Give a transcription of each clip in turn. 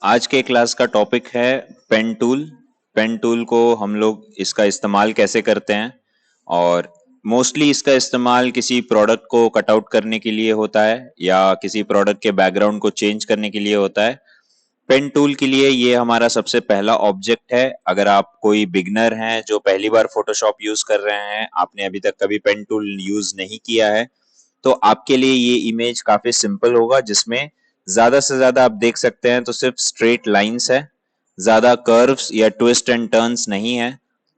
आज के क्लास का टॉपिक है पेन टूल। पेन टूल को हम लोग इसका इस्तेमाल कैसे करते हैं और मोस्टली इसका इस्तेमाल किसी प्रोडक्ट को कट आउट करने के लिए होता है या किसी प्रोडक्ट के बैकग्राउंड को चेंज करने के लिए होता है। पेन टूल के लिए ये हमारा सबसे पहला ऑब्जेक्ट है। अगर आप कोई बिगनर हैं जो पहली बार फोटोशॉप यूज कर रहे हैं, आपने अभी तक कभी पेन टूल यूज नहीं किया है, तो आपके लिए ये इमेज काफी सिंपल होगा, जिसमें ज्यादा से ज्यादा आप देख सकते हैं तो सिर्फ स्ट्रेट लाइंस है, ज्यादा कर्व्स या ट्विस्ट एंड टर्न्स नहीं है।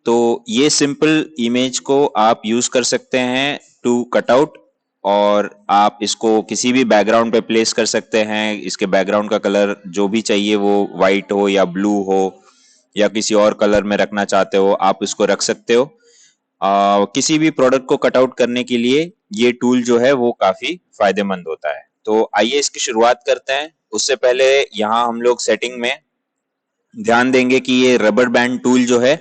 तो ये सिंपल इमेज को आप यूज कर सकते हैं टू कट आउट, और आप इसको किसी भी बैकग्राउंड पे प्लेस कर सकते हैं। इसके बैकग्राउंड का कलर जो भी चाहिए, वो व्हाइट हो या ब्लू हो या किसी और कलर में रखना चाहते हो, आप इसको रख सकते हो। किसी भी प्रोडक्ट को कट आउट करने के लिए ये टूल जो है वो काफी फायदेमंद होता है। तो आइए इसकी शुरुआत करते हैं। उससे पहले यहाँ हम लोग सेटिंग में ध्यान देंगे कि ये रबर बैंड टूल जो है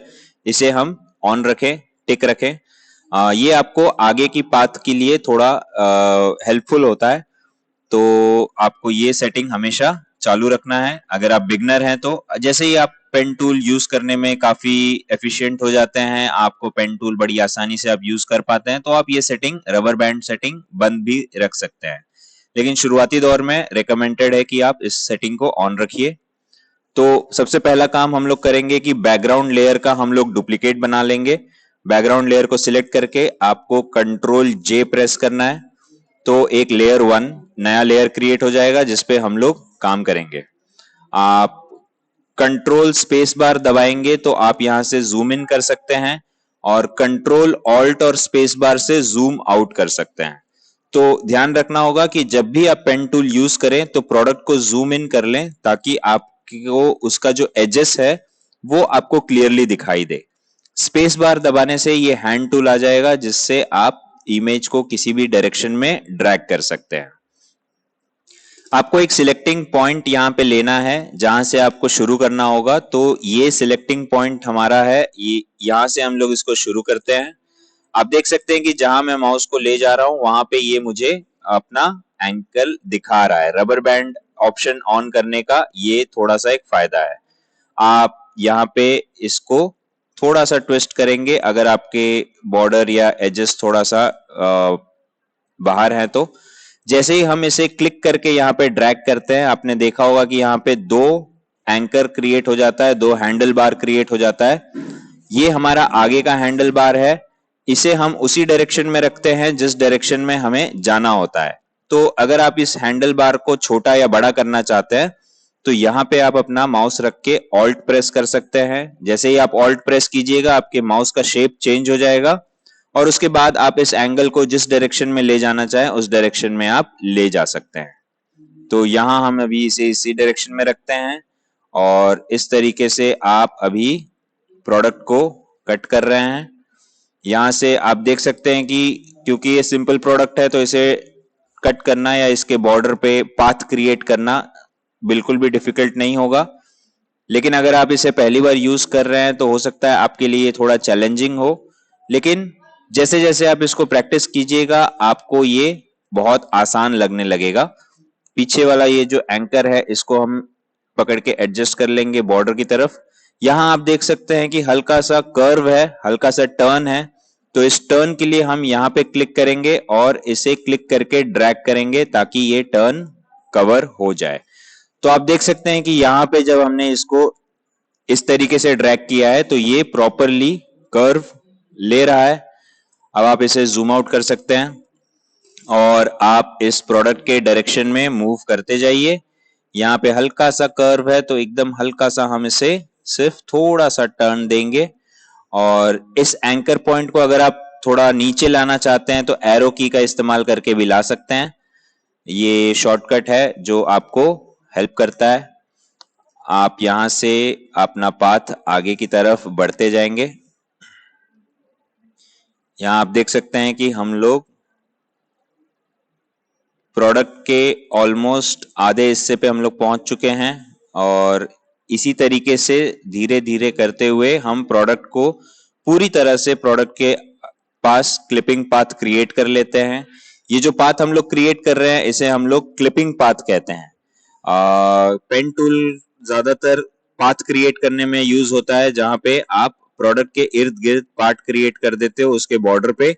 इसे हम ऑन रखें, टिक रखें। ये आपको आगे की पाथ के लिए थोड़ा हेल्पफुल होता है, तो आपको ये सेटिंग हमेशा चालू रखना है। अगर आप बिगनर हैं तो जैसे ही आप पेन टूल यूज करने में काफी एफिशिएंट हो जाते हैं, आपको पेन टूल बड़ी आसानी से आप यूज कर पाते हैं, तो आप ये सेटिंग रबर बैंड सेटिंग बंद भी रख सकते हैं। लेकिन शुरुआती दौर में रिकमेंडेड है कि आप इस सेटिंग को ऑन रखिए। तो सबसे पहला काम हम लोग करेंगे कि बैकग्राउंड लेयर का हम लोग डुप्लीकेट बना लेंगे। बैकग्राउंड लेयर को सिलेक्ट करके आपको कंट्रोल जे प्रेस करना है, तो एक लेयर 1 नया लेयर क्रिएट हो जाएगा जिसपे हम लोग काम करेंगे। आप कंट्रोल स्पेस बार दबाएंगे तो आप यहां से जूम इन कर सकते हैं, और कंट्रोल ऑल्ट और स्पेस बार से जूम आउट कर सकते हैं। तो ध्यान रखना होगा कि जब भी आप पेन टूल यूज करें तो प्रोडक्ट को जूम इन कर लें, ताकि आपको उसका जो एजेस है वो आपको क्लियरली दिखाई दे। स्पेस बार दबाने से ये हैंड टूल आ जाएगा, जिससे आप इमेज को किसी भी डायरेक्शन में ड्रैग कर सकते हैं। आपको एक सिलेक्टिंग पॉइंट यहां पे लेना है जहां से आपको शुरू करना होगा। तो ये सिलेक्टिंग पॉइंट हमारा है, ये यहां से हम लोग इसको शुरू करते हैं। आप देख सकते हैं कि जहां मैं माउस को ले जा रहा हूं वहां पे ये मुझे अपना एंगल दिखा रहा है। रबर बैंड ऑप्शन ऑन करने का ये थोड़ा सा एक फायदा है। आप यहाँ पे इसको थोड़ा सा ट्विस्ट करेंगे अगर आपके बॉर्डर या एजेस थोड़ा सा बाहर है तो। जैसे ही हम इसे क्लिक करके यहाँ पे ड्रैग करते हैं, आपने देखा होगा कि यहाँ पे दो एंकर क्रिएट हो जाता है, दो हैंडल बार क्रिएट हो जाता है। ये हमारा आगे का हैंडल बार है, इसे हम उसी डायरेक्शन में रखते हैं जिस डायरेक्शन में हमें जाना होता है। तो अगर आप इस हैंडल बार को छोटा या बड़ा करना चाहते हैं तो यहाँ पे आप अपना माउस रख के ऑल्ट प्रेस कर सकते हैं। जैसे ही आप ऑल्ट प्रेस कीजिएगा आपके माउस का शेप चेंज हो जाएगा, और उसके बाद आप इस एंगल को जिस डायरेक्शन में ले जाना चाहें उस डायरेक्शन में आप ले जा सकते हैं। तो यहां हम अभी इसे इसी डायरेक्शन में रखते हैं, और इस तरीके से आप अभी प्रोडक्ट को कट कर रहे हैं। यहां से आप देख सकते हैं कि क्योंकि ये सिंपल प्रोडक्ट है तो इसे कट करना या इसके बॉर्डर पे पाथ क्रिएट करना बिल्कुल भी डिफिकल्ट नहीं होगा। लेकिन अगर आप इसे पहली बार यूज कर रहे हैं तो हो सकता है आपके लिए थोड़ा चैलेंजिंग हो, लेकिन जैसे जैसे आप इसको प्रैक्टिस कीजिएगा आपको ये बहुत आसान लगने लगेगा। पीछे वाला ये जो एंकर है इसको हम पकड़ के एडजस्ट कर लेंगे बॉर्डर की तरफ। यहां आप देख सकते हैं कि हल्का सा कर्व है, हल्का सा टर्न है, तो इस टर्न के लिए हम यहां पे क्लिक करेंगे और इसे क्लिक करके ड्रैग करेंगे ताकि ये टर्न कवर हो जाए। तो आप देख सकते हैं कि यहां पे जब हमने इसको इस तरीके से ड्रैग किया है तो ये प्रॉपरली कर्व ले रहा है। अब आप इसे जूम आउट कर सकते हैं और आप इस प्रोडक्ट के डायरेक्शन में मूव करते जाइए। यहाँ पे हल्का सा कर्व है तो एकदम हल्का सा हम इसे सिर्फ थोड़ा सा टर्न देंगे, और इस एंकर पॉइंट को अगर आप थोड़ा नीचे लाना चाहते हैं तो एरो की का इस्तेमाल करके भी ला सकते हैं। ये शॉर्टकट है जो आपको हेल्प करता है। आप यहां से अपना पाथ आगे की तरफ बढ़ते जाएंगे। यहां आप देख सकते हैं कि हम लोग प्रोडक्ट के ऑलमोस्ट आधे हिस्से पे हम लोग पहुंच चुके हैं, और इसी तरीके से धीरे धीरे करते हुए हम प्रोडक्ट को पूरी तरह से प्रोडक्ट के पास क्लिपिंग पाथ क्रिएट कर लेते हैं। ये जो पाथ हम लोग क्रिएट कर रहे हैं इसे हम लोग क्लिपिंग पाथ कहते हैं। पेन टूल ज्यादातर पाथ क्रिएट करने में यूज होता है, जहां पे आप प्रोडक्ट के इर्द गिर्द पार्ट क्रिएट कर देते हो उसके बॉर्डर पे।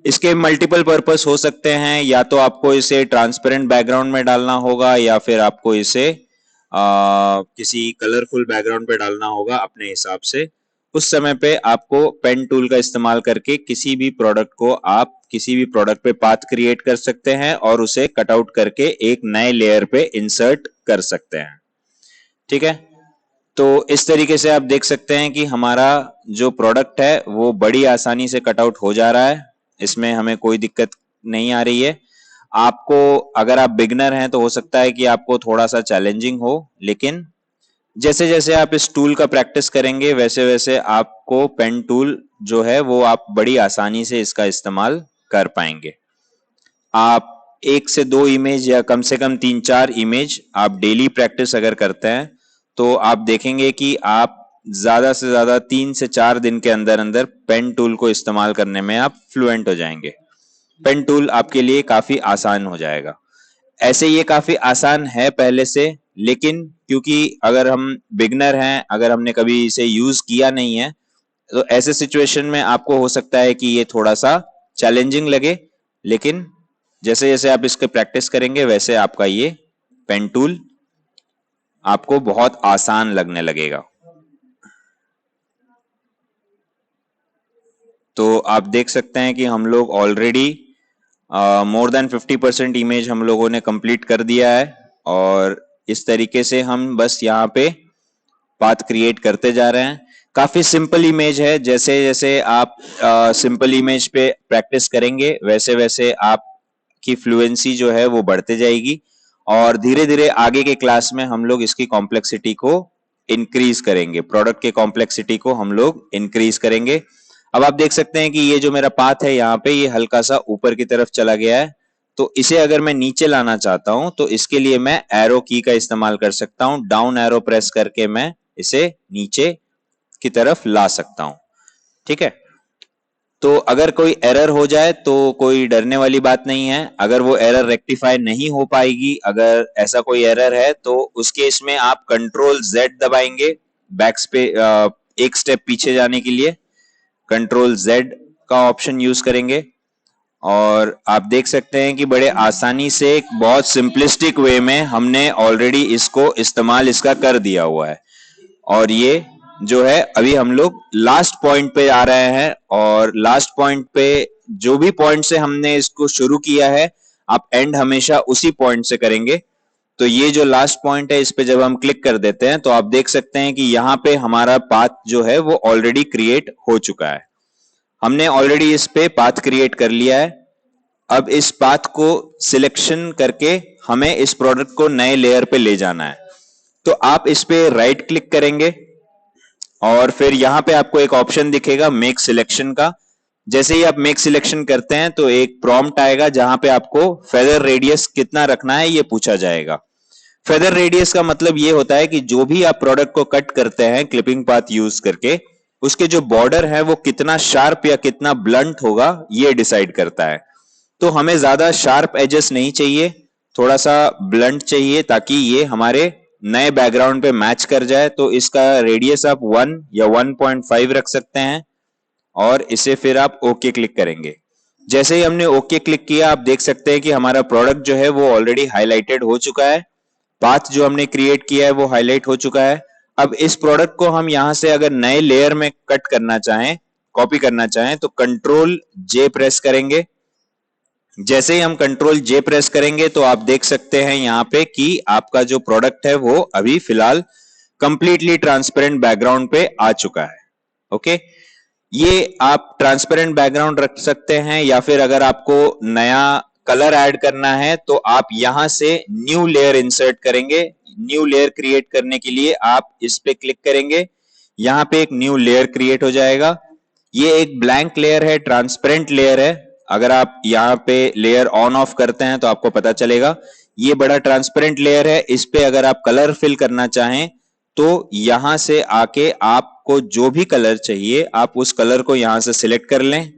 इसके मल्टीपल पर्पस हो सकते हैं, या तो आपको इसे ट्रांसपेरेंट बैकग्राउंड में डालना होगा, या फिर आपको इसे किसी कलरफुल बैकग्राउंड पे डालना होगा अपने हिसाब से। उस समय पे आपको पेन टूल का इस्तेमाल करके किसी भी प्रोडक्ट को आप किसी भी प्रोडक्ट पे पाथ क्रिएट कर सकते हैं और उसे कट आउट करके एक नए लेयर पे इंसर्ट कर सकते हैं। ठीक है, तो इस तरीके से आप देख सकते हैं कि हमारा जो प्रोडक्ट है वो बड़ी आसानी से कट आउट हो जा रहा है, इसमें हमें कोई दिक्कत नहीं आ रही है। आपको, अगर आप बिगनर हैं तो हो सकता है कि आपको थोड़ा सा चैलेंजिंग हो, लेकिन जैसे जैसे आप इस टूल का प्रैक्टिस करेंगे वैसे वैसे आपको पेन टूल जो है वो आप बड़ी आसानी से इसका इस्तेमाल कर पाएंगे। आप 1 से 2 इमेज या कम से कम 3-4 इमेज आप डेली प्रैक्टिस अगर करते हैं तो आप देखेंगे कि आप ज्यादा से ज्यादा 3 से 4 दिन के अंदर अंदर पेन टूल को इस्तेमाल करने में आप फ्लुएंट हो जाएंगे। पेन टूल आपके लिए काफी आसान हो जाएगा। ऐसे ये काफी आसान है पहले से, लेकिन क्योंकि अगर हम बिगनर हैं, अगर हमने कभी इसे यूज किया नहीं है, तो ऐसे सिचुएशन में आपको हो सकता है कि ये थोड़ा सा चैलेंजिंग लगे, लेकिन जैसे जैसे आप इसके प्रैक्टिस करेंगे वैसे आपका ये पेन टूल आपको बहुत आसान लगने लगेगा। तो आप देख सकते हैं कि हम लोग ऑलरेडी मोर देन 50% इमेज हम लोगों ने कंप्लीट कर दिया है, और इस तरीके से हम बस यहाँ पे पाथ क्रिएट करते जा रहे हैं। काफी सिंपल इमेज है, जैसे जैसे आप सिंपल इमेज पे प्रैक्टिस करेंगे वैसे वैसे आपकी फ्लुएंसी जो है वो बढ़ते जाएगी, और धीरे धीरे आगे के क्लास में हम लोग इसकी कॉम्प्लेक्सिटी को इंक्रीज करेंगे, प्रोडक्ट के कॉम्प्लेक्सिटी को हम लोग इंक्रीज करेंगे। अब आप देख सकते हैं कि ये जो मेरा पाथ है यहाँ पे ये हल्का सा ऊपर की तरफ चला गया है, तो इसे अगर मैं नीचे लाना चाहता हूं तो इसके लिए मैं एरो की का इस्तेमाल कर सकता हूं। डाउन एरो प्रेस करके मैं इसे नीचे की तरफ ला सकता हूं। ठीक है, तो अगर कोई एरर हो जाए तो कोई डरने वाली बात नहीं है। अगर वो एरर रेक्टिफाई नहीं हो पाएगी, अगर ऐसा कोई एरर है तो उस केस में आप कंट्रोल Z दबाएंगे बैक्स पे, एक स्टेप पीछे जाने के लिए कंट्रोल Z का ऑप्शन यूज करेंगे, और आप देख सकते हैं कि बड़े आसानी से एक बहुत सिंपलिस्टिक वे में हमने ऑलरेडी इसको इस्तेमाल इसका कर दिया हुआ है। और ये जो है अभी हम लोग लास्ट पॉइंट पे आ रहे हैं, और लास्ट पॉइंट पे जो भी पॉइंट से हमने इसको शुरू किया है आप एंड हमेशा उसी पॉइंट से करेंगे। तो ये जो लास्ट पॉइंट है इस पे जब हम क्लिक कर देते हैं तो आप देख सकते हैं कि यहाँ पे हमारा पाथ जो है वो ऑलरेडी क्रिएट हो चुका है। हमने ऑलरेडी इस पे पाथ क्रिएट कर लिया है। अब इस पाथ को सिलेक्शन करके हमें इस प्रोडक्ट को नए लेयर पे ले जाना है। तो आप इस पे राइट क्लिक करेंगे और फिर यहां पे आपको एक ऑप्शन दिखेगा मेक सिलेक्शन का। जैसे ही आप मेक सिलेक्शन करते हैं तो एक प्रॉम्प्ट आएगा जहां पे आपको फेदर रेडियस कितना रखना है ये पूछा जाएगा। फेदर रेडियस का मतलब ये होता है कि जो भी आप प्रोडक्ट को कट करते हैं क्लिपिंग पाथ यूज करके, उसके जो बॉर्डर है वो कितना शार्प या कितना ब्लंट होगा ये डिसाइड करता है। तो हमें ज्यादा शार्प एजेस नहीं चाहिए, थोड़ा सा ब्लंट चाहिए ताकि ये हमारे नए बैकग्राउंड पे मैच कर जाए। तो इसका रेडियस आप 1 या 1.5 रख सकते हैं, और इसे फिर आप ओके क्लिक करेंगे। जैसे ही हमने ओके क्लिक किया आप देख सकते हैं कि हमारा प्रोडक्ट जो है वो ऑलरेडी हाईलाइटेड हो चुका है, पाथ जो हमने क्रिएट किया है वो हाईलाइट हो चुका है। अब इस प्रोडक्ट को हम यहां से अगर नए लेयर में कट करना चाहें, कॉपी करना चाहें, तो कंट्रोल J प्रेस करेंगे। जैसे ही हम कंट्रोल J प्रेस करेंगे तो आप देख सकते हैं यहाँ पे कि आपका जो प्रोडक्ट है वो अभी फिलहाल कंप्लीटली ट्रांसपेरेंट बैकग्राउंड पे आ चुका है। ओके, ये आप ट्रांसपेरेंट बैकग्राउंड रख सकते हैं, या फिर अगर आपको नया कलर ऐड करना है तो आप यहां से न्यू लेयर इंसर्ट करेंगे। न्यू लेयर क्रिएट करने के लिए आप इस पे क्लिक करेंगे, यहां पे एक न्यू लेयर क्रिएट हो जाएगा। ये एक ब्लैंक लेयर है, ट्रांसपेरेंट लेयर है। अगर आप यहाँ पे लेयर ऑन ऑफ करते हैं तो आपको पता चलेगा ये बड़ा ट्रांसपेरेंट लेयर है। इस पे अगर आप कलर फिल करना चाहें तो यहां से आके आपको जो भी कलर चाहिए आप उस कलर को यहां से सिलेक्ट कर लें।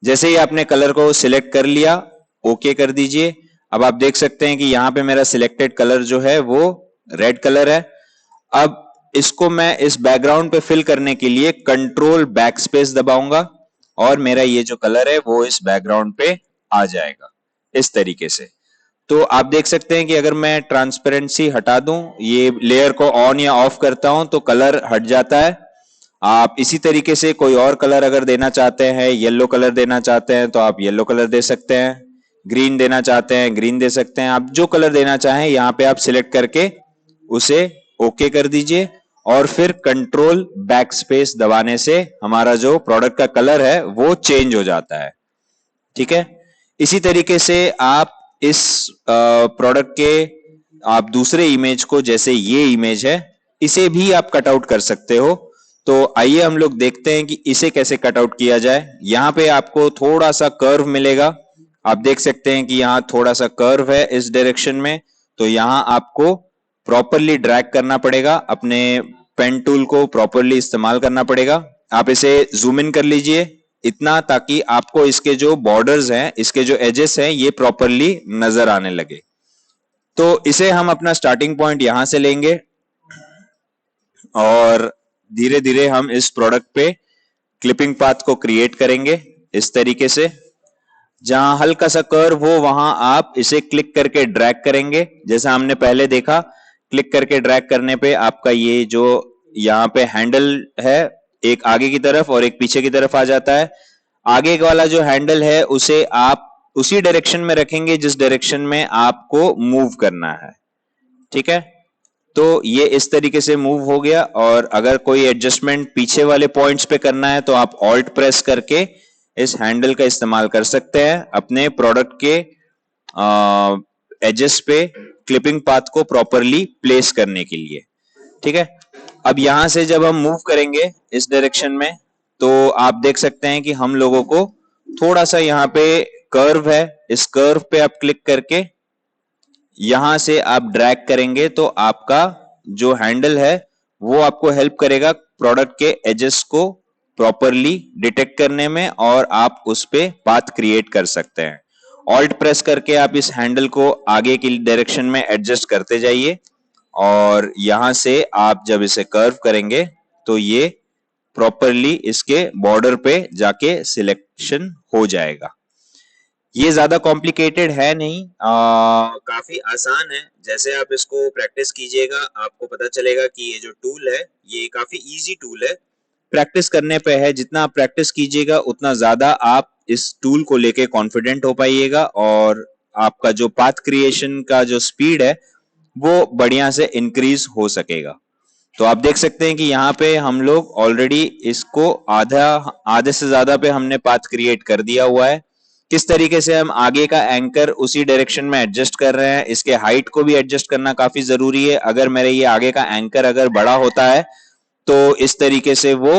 जैसे ही आपने कलर को सिलेक्ट कर लिया ओके कर दीजिए। अब आप देख सकते हैं कि यहाँ पे मेरा सिलेक्टेड कलर जो है वो रेड कलर है। अब इसको मैं इस बैकग्राउंड पे फिल करने के लिए कंट्रोल बैक स्पेस दबाऊंगा और मेरा ये जो कलर है वो इस बैकग्राउंड पे आ जाएगा इस तरीके से। तो आप देख सकते हैं कि अगर मैं ट्रांसपेरेंसी हटा दूं, ये लेयर को ऑन या ऑफ करता हूं तो कलर हट जाता है। आप इसी तरीके से कोई और कलर अगर देना चाहते हैं, येलो कलर देना चाहते हैं तो आप येलो कलर दे सकते हैं, ग्रीन देना चाहते हैं ग्रीन दे सकते हैं। आप जो कलर देना चाहें यहाँ पे आप सिलेक्ट करके उसे ओके कर दीजिए और फिर कंट्रोल बैक स्पेस दबाने से हमारा जो प्रोडक्ट का कलर है वो चेंज हो जाता है। ठीक है, इसी तरीके से आप इस प्रोडक्ट के आप दूसरे इमेज को, जैसे ये इमेज है, इसे भी आप कट आउट कर सकते हो। तो आइए हम लोग देखते हैं कि इसे कैसे कट आउट किया जाए। यहाँ पे आपको थोड़ा सा कर्व मिलेगा, आप देख सकते हैं कि यहाँ थोड़ा सा कर्व है इस डायरेक्शन में, तो यहाँ आपको प्रॉपरली ड्रैग करना पड़ेगा, अपने पेन टूल को प्रॉपरली इस्तेमाल करना पड़ेगा। आप इसे जूम इन कर लीजिए इतना ताकि आपको इसके जो बॉर्डर्स हैं, इसके जो एजेस हैं, ये प्रॉपरली नजर आने लगे। तो इसे हम अपना स्टार्टिंग पॉइंट यहां से लेंगे और धीरे धीरे हम इस प्रोडक्ट पे क्लिपिंग पाथ को क्रिएट करेंगे इस तरीके से। जहां हल्का सा कर्व हो वहां आप इसे क्लिक करके ड्रैग करेंगे, जैसा हमने पहले देखा। क्लिक करके ड्रैग करने पे आपका ये जो यहाँ पे हैंडल है, एक आगे की तरफ और एक पीछे की तरफ आ जाता है। आगे वाला जो हैंडल है उसे आप उसी डायरेक्शन में रखेंगे जिस डायरेक्शन में आपको मूव करना है। ठीक है, तो ये इस तरीके से मूव हो गया। और अगर कोई एडजस्टमेंट पीछे वाले पॉइंट्स पे करना है तो आप ऑल्ट प्रेस करके इस हैंडल का इस्तेमाल कर सकते हैं अपने प्रोडक्ट के एजेस पे क्लिपिंग पाथ को प्रॉपरली प्लेस करने के लिए। ठीक है, अब यहां से जब हम मूव करेंगे इस डायरेक्शन में तो आप देख सकते हैं कि हम लोगों को थोड़ा सा यहाँ पे कर्व है, इस कर्व पे आप क्लिक करके यहां से आप ड्रैग करेंगे तो आपका जो हैंडल है वो आपको हेल्प करेगा प्रोडक्ट के एजेस को प्रॉपरली डिटेक्ट करने में और आप उस पे पाथ क्रिएट कर सकते हैं। ऑल्ट प्रेस करके आप इस हैंडल को आगे की डायरेक्शन में एडजस्ट करते जाइए और यहां से आप जब इसे कर्व करेंगे तो ये प्रॉपरली इसके बॉर्डर पे जाके सिलेक्शन हो जाएगा। ये ज्यादा कॉम्प्लिकेटेड है नहीं, काफी आसान है। जैसे आप इसको प्रैक्टिस कीजिएगा आपको पता चलेगा कि ये जो टूल है ये काफी इजी टूल है, प्रैक्टिस करने पे है। जितना आप प्रैक्टिस कीजिएगा उतना ज्यादा आप इस टूल को लेके कॉन्फिडेंट हो पाइएगा और आपका जो पाथ क्रिएशन का जो स्पीड है वो बढ़िया से इंक्रीज हो सकेगा। तो आप देख सकते हैं कि यहाँ पे हम लोग ऑलरेडी इसको आधे से ज्यादा पे हमने पाथ क्रिएट कर दिया हुआ है। किस तरीके से हम आगे का एंकर उसी डायरेक्शन में एडजस्ट कर रहे हैं, इसके हाइट को भी एडजस्ट करना काफी जरूरी है। अगर मेरे ये आगे का एंकर अगर बड़ा होता है तो इस तरीके से वो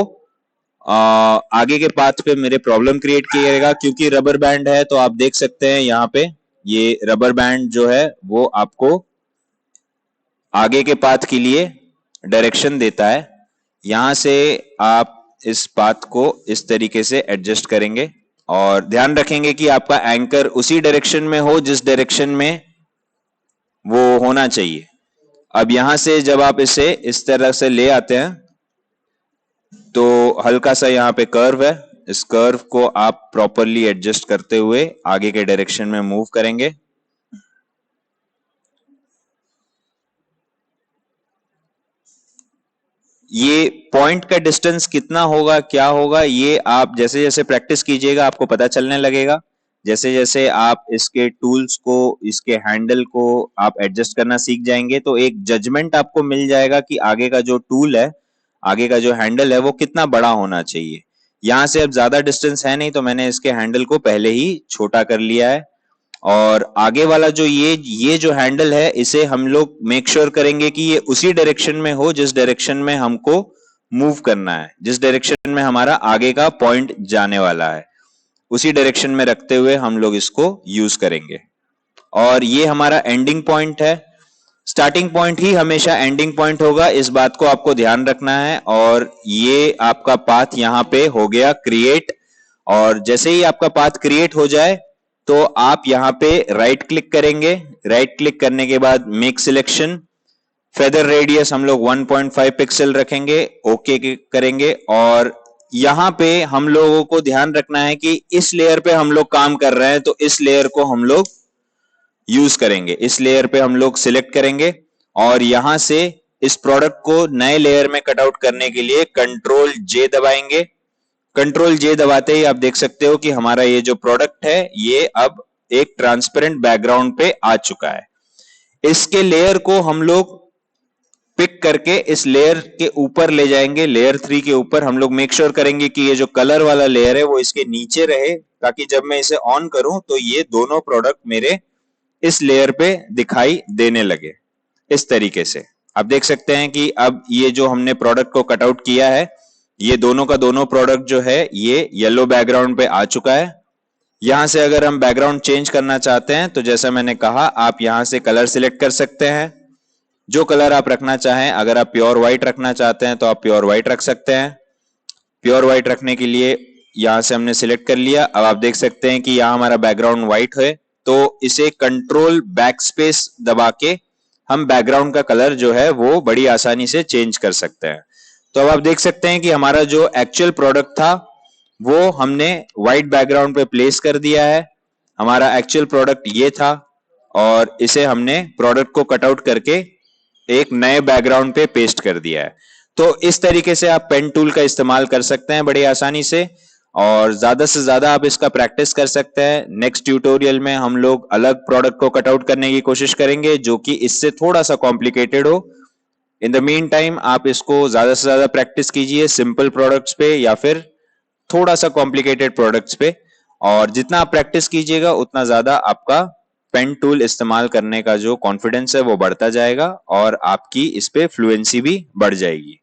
आगे के पाथ पे मेरे प्रॉब्लम क्रिएट किएगा। क्योंकि रबर बैंड है तो आप देख सकते हैं यहाँ पे ये रबर बैंड जो है वो आपको आगे के पाथ के लिए डायरेक्शन देता है। यहां से आप इस पाथ को इस तरीके से एडजस्ट करेंगे और ध्यान रखेंगे कि आपका एंकर उसी डायरेक्शन में हो जिस डायरेक्शन में वो होना चाहिए। अब यहां से जब आप इसे इस तरह से ले आते हैं तो हल्का सा यहाँ पे कर्व है, इस कर्व को आप प्रॉपरली एडजस्ट करते हुए आगे के डायरेक्शन में मूव करेंगे। ये पॉइंट का डिस्टेंस कितना होगा क्या होगा ये आप जैसे जैसे प्रैक्टिस कीजिएगा आपको पता चलने लगेगा। जैसे जैसे आप इसके टूल्स को, इसके हैंडल को आप एडजस्ट करना सीख जाएंगे तो एक जजमेंट आपको मिल जाएगा कि आगे का जो टूल है, आगे का जो हैंडल है वो कितना बड़ा होना चाहिए। यहां से अब ज्यादा डिस्टेंस है नहीं तो मैंने इसके हैंडल को पहले ही छोटा कर लिया है। और आगे वाला जो ये जो हैंडल है इसे हम लोग मेक श्योर करेंगे कि ये उसी डायरेक्शन में हो जिस डायरेक्शन में हमको मूव करना है, जिस डायरेक्शन में हमारा आगे का पॉइंट जाने वाला है, उसी डायरेक्शन में रखते हुए हम लोग इसको यूज करेंगे। और ये हमारा एंडिंग पॉइंट है, स्टार्टिंग पॉइंट ही हमेशा एंडिंग पॉइंट होगा, इस बात को आपको ध्यान रखना है। और ये आपका पाथ यहाँ पे हो गया क्रिएट। और जैसे ही आपका पाथ क्रिएट हो जाए तो आप यहाँ पे राइट क्लिक करेंगे, राइट क्लिक करने के बाद मेक सिलेक्शन, फेदर रेडियस हम लोग 1.5 पिक्सल रखेंगे, ओके करेंगे। और यहां पे हम लोगों को ध्यान रखना है कि इस लेयर पे हम लोग काम कर रहे हैं, तो इस लेयर को हम लोग यूज करेंगे, इस लेयर पे हम लोग सिलेक्ट करेंगे और यहां से इस प्रोडक्ट को नए लेयर में कटआउट करने के लिए कंट्रोल जे दबाएंगे। कंट्रोल जे दबाते ही आप देख सकते हो कि हमारा ये जो प्रोडक्ट है ये अब एक ट्रांसपेरेंट बैकग्राउंड पे आ चुका है। इसके लेयर को हम लोग पिक करके इस लेयर के ऊपर ले जाएंगे, लेयर 3 के ऊपर। हम लोग मेक श्योर करेंगे कि ये जो कलर वाला लेयर है वो इसके नीचे रहे, ताकि जब मैं इसे ऑन करूं तो ये दोनों प्रोडक्ट मेरे इस लेयर पे दिखाई देने लगे। इस तरीके से आप देख सकते हैं कि अब ये जो हमने प्रोडक्ट को कटआउट किया है, ये दोनों का दोनों प्रोडक्ट जो है ये येलो बैकग्राउंड पे आ चुका है। यहां से अगर हम बैकग्राउंड चेंज करना चाहते हैं तो जैसा मैंने कहा, आप यहां से कलर सिलेक्ट कर सकते हैं, जो कलर आप रखना चाहें। अगर आप प्योर व्हाइट रखना चाहते हैं तो आप प्योर व्हाइट रख सकते हैं। प्योर व्हाइट रखने के लिए यहां से हमने सिलेक्ट कर लिया। अब आप देख सकते हैं कि यहां हमारा बैकग्राउंड व्हाइट है, तो इसे कंट्रोल बैक स्पेस दबा के हम बैकग्राउंड का कलर जो है वो बड़ी आसानी से चेंज कर सकते हैं। तो अब आप देख सकते हैं कि हमारा जो एक्चुअल प्रोडक्ट था वो हमने व्हाइट बैकग्राउंड पे प्लेस कर दिया है। हमारा एक्चुअल प्रोडक्ट ये था और इसे हमने प्रोडक्ट को कटआउट करके एक नए बैकग्राउंड पे पेस्ट कर दिया है। तो इस तरीके से आप पेन टूल का इस्तेमाल कर सकते हैं बड़ी आसानी से, और ज्यादा से ज्यादा आप इसका प्रैक्टिस कर सकते हैं। नेक्स्ट ट्यूटोरियल में हम लोग अलग प्रोडक्ट को कटआउट करने की कोशिश करेंगे जो कि इससे थोड़ा सा कॉम्प्लिकेटेड हो। इन द मीन टाइम आप इसको ज्यादा से ज्यादा प्रैक्टिस कीजिए सिंपल प्रोडक्ट्स पे या फिर थोड़ा सा कॉम्प्लिकेटेड प्रोडक्ट्स पे, और जितना आप प्रैक्टिस कीजिएगा उतना ज्यादा आपका पेन टूल इस्तेमाल करने का जो कॉन्फिडेंस है वो बढ़ता जाएगा और आपकी इस पे फ्लुएंसी भी बढ़ जाएगी।